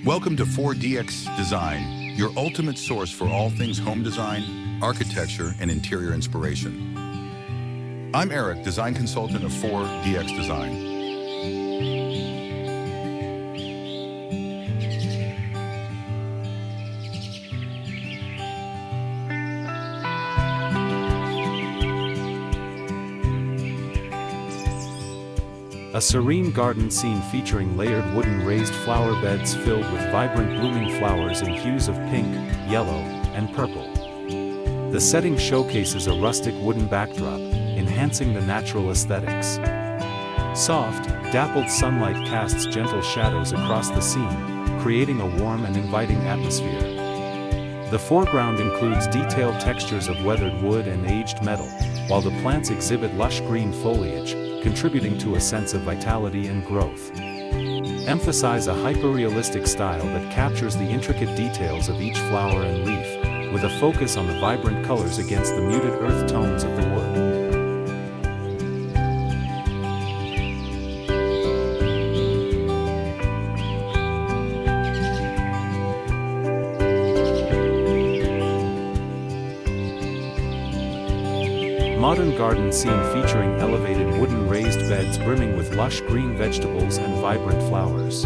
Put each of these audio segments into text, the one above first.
Welcome to 4DX Design, your ultimate source for all things home design, architecture, and interior inspiration. I'm Eric, design consultant of 4DX Design. A serene garden scene featuring layered wooden raised flower beds filled with vibrant blooming flowers in hues of pink, yellow, and purple. The setting showcases a rustic wooden backdrop, enhancing the natural aesthetics. Soft, dappled sunlight casts gentle shadows across the scene, creating a warm and inviting atmosphere. The foreground includes detailed textures of weathered wood and aged metal, while the plants exhibit lush green foliage, contributing to a sense of vitality and growth. Emphasize a hyperrealistic style that captures the intricate details of each flower and leaf, with a focus on the vibrant colors against the muted earth tones of the wood. Modern garden scene featuring elevated wooden raised beds brimming with lush green vegetables and vibrant flowers.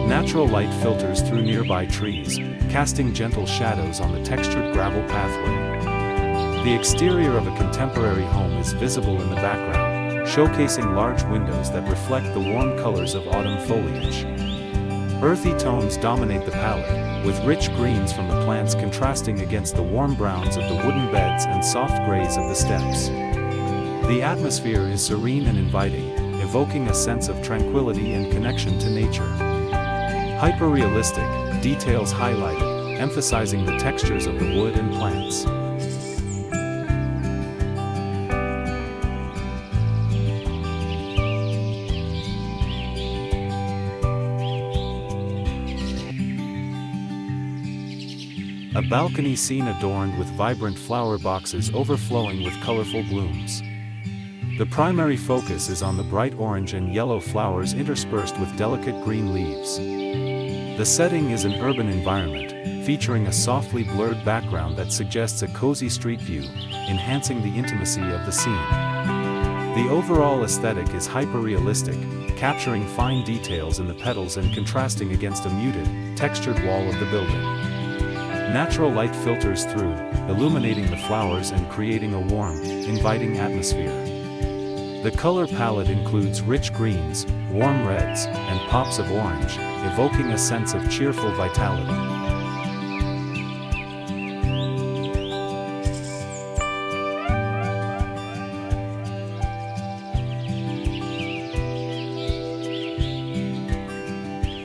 Natural light filters through nearby trees, casting gentle shadows on the textured gravel pathway. The exterior of a contemporary home is visible in the background, showcasing large windows that reflect the warm colors of autumn foliage. Earthy tones dominate the palette, with rich greens from the plants contrasting against the warm browns of the wooden beds and soft grays of the steps. The atmosphere is serene and inviting, evoking a sense of tranquility and connection to nature. Hyperrealistic, details highlighted, emphasizing the textures of the wood and plants. A balcony scene adorned with vibrant flower boxes overflowing with colorful blooms. The primary focus is on the bright orange and yellow flowers interspersed with delicate green leaves. The setting is an urban environment, featuring a softly blurred background that suggests a cozy street view, enhancing the intimacy of the scene. The overall aesthetic is hyperrealistic, capturing fine details in the petals and contrasting against a muted, textured wall of the building. Natural light filters through, illuminating the flowers and creating a warm, inviting atmosphere. The color palette includes rich greens, warm reds, and pops of orange, evoking a sense of cheerful vitality.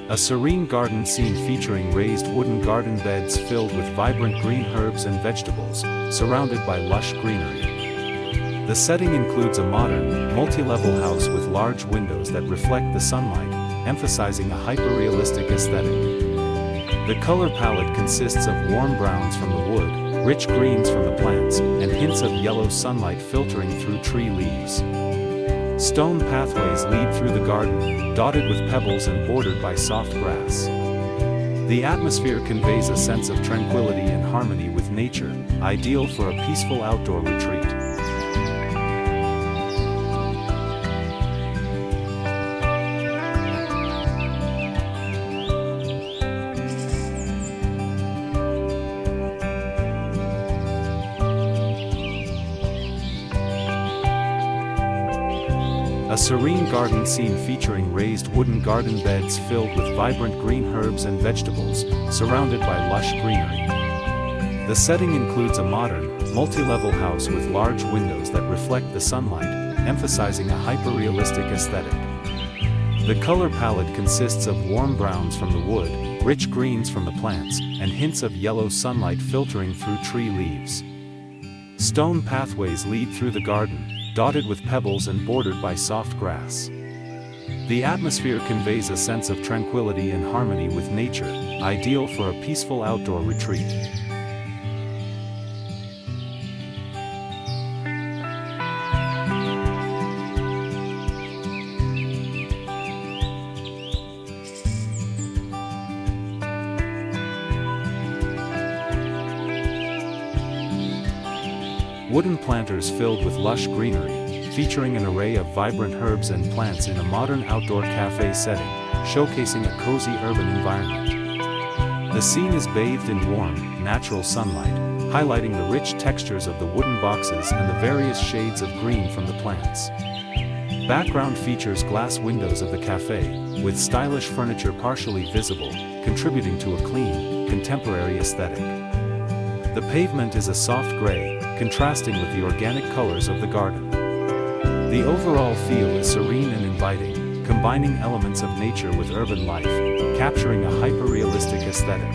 A serene garden scene featuring raised wooden garden beds filled with vibrant green herbs and vegetables, surrounded by lush greenery. The setting includes a modern, multi-level house with large windows that reflect the sunlight, emphasizing a hyper-realistic aesthetic. The color palette consists of warm browns from the wood, rich greens from the plants, and hints of yellow sunlight filtering through tree leaves. Stone pathways lead through the garden, dotted with pebbles and bordered by soft grass. The atmosphere conveys a sense of tranquility and harmony with nature, ideal for a peaceful outdoor retreat. A serene garden scene featuring raised wooden garden beds filled with vibrant green herbs and vegetables, surrounded by lush greenery. The setting includes a modern, multi-level house with large windows that reflect the sunlight, emphasizing a hyper-realistic aesthetic. The color palette consists of warm browns from the wood, rich greens from the plants, and hints of yellow sunlight filtering through tree leaves. Stone pathways lead through the garden, dotted with pebbles and bordered by soft grass. The atmosphere conveys a sense of tranquility and harmony with nature, ideal for a peaceful outdoor retreat. Wooden planters filled with lush greenery, featuring an array of vibrant herbs and plants in a modern outdoor cafe setting, showcasing a cozy urban environment. The scene is bathed in warm, natural sunlight, highlighting the rich textures of the wooden boxes and the various shades of green from the plants. Background features glass windows of the cafe, with stylish furniture partially visible, contributing to a clean, contemporary aesthetic. The pavement is a soft gray, contrasting with the organic colors of the garden. The overall feel is serene and inviting, combining elements of nature with urban life, capturing a hyper-realistic aesthetic.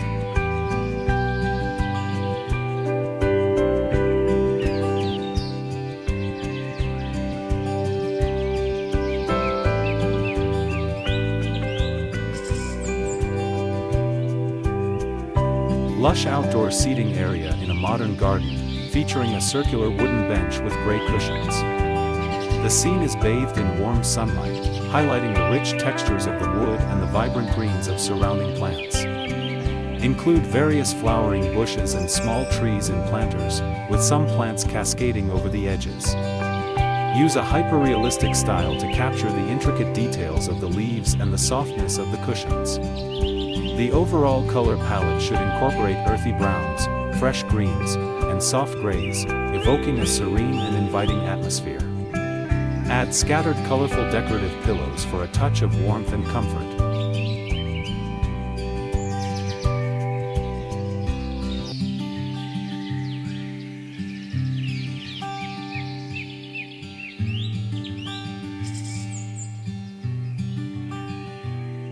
Lush outdoor seating area in a modern garden, featuring a circular wooden bench with gray cushions. The scene is bathed in warm sunlight, highlighting the rich textures of the wood and the vibrant greens of surrounding plants. Include various flowering bushes and small trees in planters, with some plants cascading over the edges. Use a hyper-realistic style to capture the intricate details of the leaves and the softness of the cushions. The overall color palette should incorporate earthy browns, fresh greens, and soft grays, evoking a serene and inviting atmosphere. Add scattered colorful decorative pillows for a touch of warmth and comfort.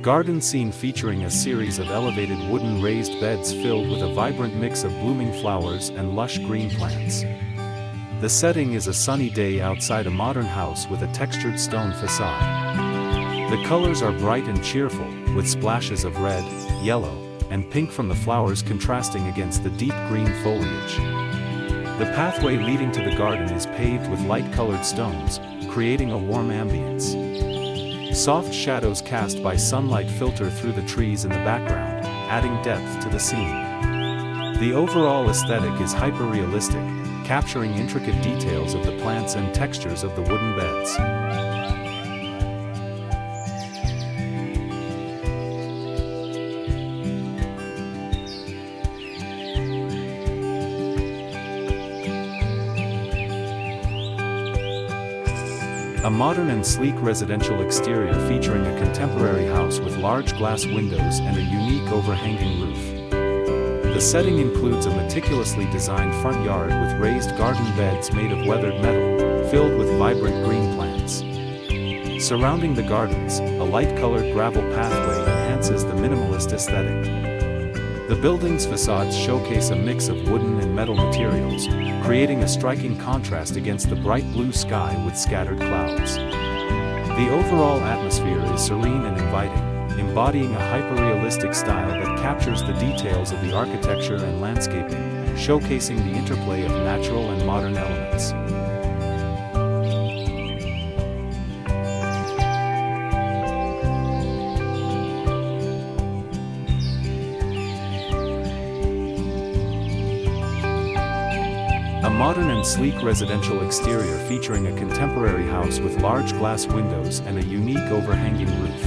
Garden scene featuring a series of elevated wooden raised beds filled with a vibrant mix of blooming flowers and lush green plants. The setting is a sunny day outside a modern house with a textured stone facade. The colors are bright and cheerful, with splashes of red, yellow, and pink from the flowers contrasting against the deep green foliage. The pathway leading to the garden is paved with light-colored stones, creating a warm ambience. Soft shadows cast by sunlight filter through the trees in the background, adding depth to the scene. The overall aesthetic is hyper-realistic, capturing intricate details of the plants and textures of the wooden beds. A modern and sleek residential exterior featuring a contemporary house with large glass windows and a unique overhanging roof. The setting includes a meticulously designed front yard with raised garden beds made of weathered metal, filled with vibrant green plants. Surrounding the gardens, a light-colored gravel pathway enhances the minimalist aesthetic. The building's facades showcase a mix of wooden and metal materials, creating a striking contrast against the bright blue sky with scattered clouds. The overall atmosphere is serene and inviting, embodying a hyper-realistic style that captures the details of the architecture and landscaping, showcasing the interplay of natural and modern elements. A modern and sleek residential exterior featuring a contemporary house with large glass windows and a unique overhanging roof.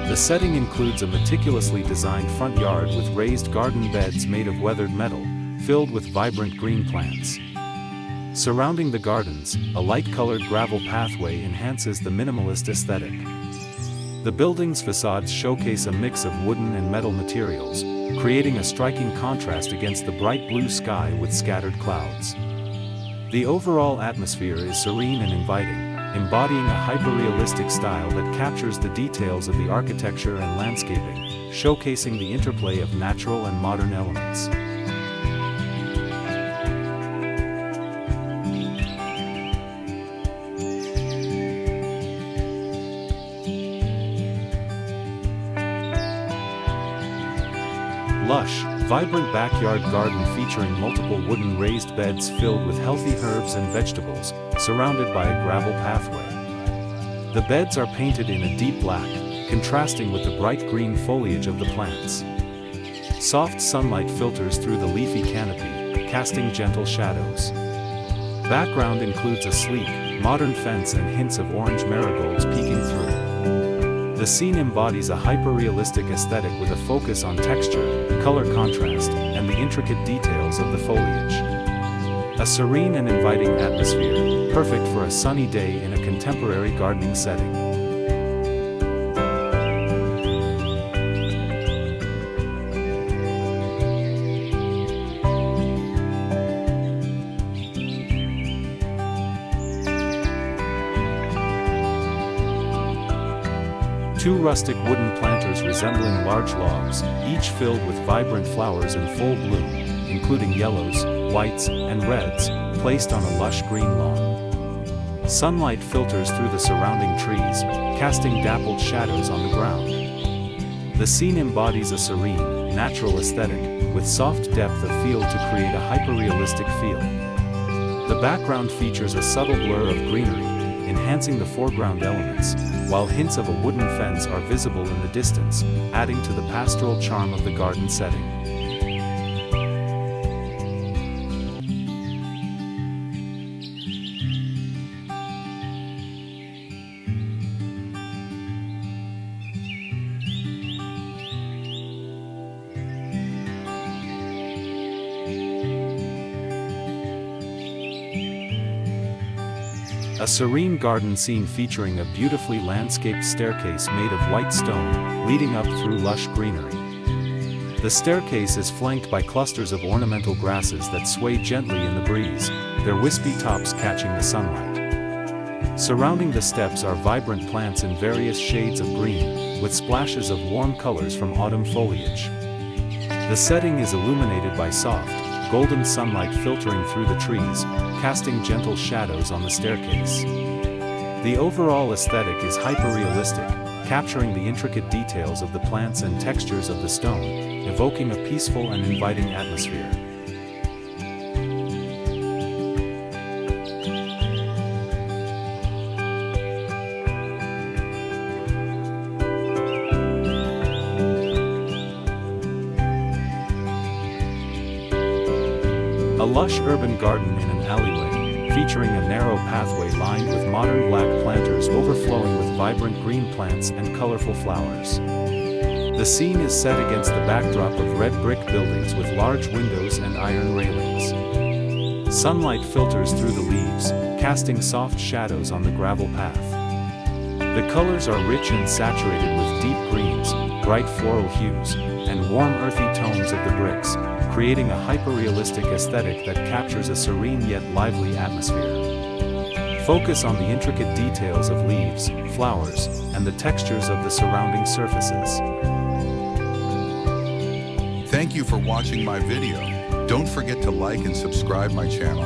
The setting includes a meticulously designed front yard with raised garden beds made of weathered metal, filled with vibrant green plants. Surrounding the gardens, a light-colored gravel pathway enhances the minimalist aesthetic. The building's facades showcase a mix of wooden and metal materials, creating a striking contrast against the bright blue sky with scattered clouds. The overall atmosphere is serene and inviting, embodying a hyper-realistic style that captures the details of the architecture and landscaping, showcasing the interplay of natural and modern elements. Lush, vibrant backyard garden featuring multiple wooden raised beds filled with healthy herbs and vegetables, surrounded by a gravel pathway. The beds are painted in a deep black, contrasting with the bright green foliage of the plants. Soft sunlight filters through the leafy canopy, casting gentle shadows. background includes a sleek, modern fence and hints of orange marigolds peeking through. The scene embodies a hyper-realistic aesthetic with a focus on texture, color contrast, and the intricate details of the foliage. A serene and inviting atmosphere, perfect for a sunny day in a contemporary gardening setting. Two rustic wooden planters resembling large logs, each filled with vibrant flowers in full bloom, including yellows, whites, and reds, placed on a lush green lawn. Sunlight filters through the surrounding trees, casting dappled shadows on the ground. The scene embodies a serene, natural aesthetic, with soft depth of field to create a hyper-realistic feel. The background features a subtle blur of greenery, enhancing the foreground elements, while hints of a wooden fence are visible in the distance, adding to the pastoral charm of the garden setting. A serene garden scene featuring a beautifully landscaped staircase made of white stone, leading up through lush greenery. The staircase is flanked by clusters of ornamental grasses that sway gently in the breeze, their wispy tops catching the sunlight. Surrounding the steps are vibrant plants in various shades of green, with splashes of warm colors from autumn foliage. The setting is illuminated by soft, golden sunlight filtering through the trees, casting gentle shadows on the staircase. The overall aesthetic is hyper-realistic, capturing the intricate details of the plants and textures of the stone, evoking a peaceful and inviting atmosphere. A lush urban garden in an alleyway, featuring a narrow pathway lined with modern black planters overflowing with vibrant green plants and colorful flowers. The scene is set against the backdrop of red brick buildings with large windows and iron railings. Sunlight filters through the leaves, casting soft shadows on the gravel path. The colors are rich and saturated with deep greens, bright floral hues, and warm earthy tones of the bricks, creating a hyper-realistic aesthetic that captures a serene yet lively atmosphere. Focus on the intricate details of leaves, flowers, and the textures of the surrounding surfaces. Thank you for watching my video. Don't forget to like and subscribe my channel.